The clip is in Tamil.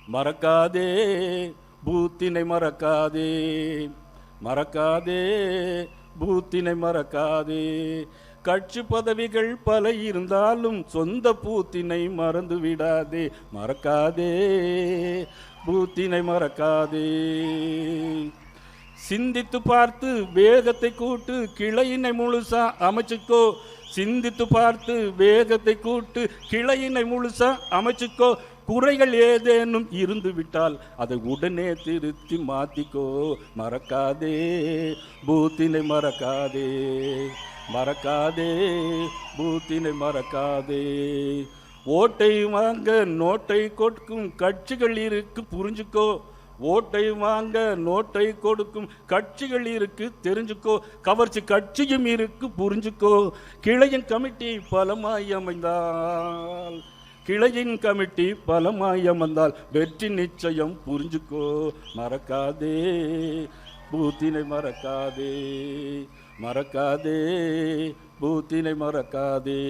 மறக்காதே பூத்தினை மறக்காதே, மறக்காதே பூத்தினை மறக்காதே. கட்சி பதவிகள் பல இருந்தாலும் சொந்த பூத்தினை மறந்து விடாதே, மறக்காதே பூத்தினை மறக்காதே. சிந்தித்து பார்த்து வேகத்தை கூட்டு கிளையினை முழுசா அமைச்சுக்கோ, சிந்தித்து பார்த்து வேகத்தை கூட்டு கிளையினை முழுசா அமைச்சுக்கோ. குறைகள் ஏதேனும் இருந்து விட்டால் அதை உடனே திருத்தி மாத்திக்கோ, மறக்காதே பூத்தினை மறக்காதே, மறக்காதே பூத்தினை மறக்காதே. ஓட்டை வாங்க நோட்டை கொடுக்கும் கட்சிகள் இருக்கு புரிஞ்சுக்கோ, ஓட்டை வாங்க நோட்டை கொடுக்கும் கட்சிகள் இருக்கு தெரிஞ்சுக்கோ. கவர்ச்சி கட்சியும் இருக்கு புரிஞ்சுக்கோ. கிளையின் கமிட்டி பலமாய் அமைந்தால், கிளையின் கமிட்டி பலமாய் அமைந்தால் வெற்றி நிச்சயம் புரிஞ்சுக்கோ, மறக்காதே பூத்தினை மறக்காதே, மறக்காதே பூத்தினை மறக்காதே.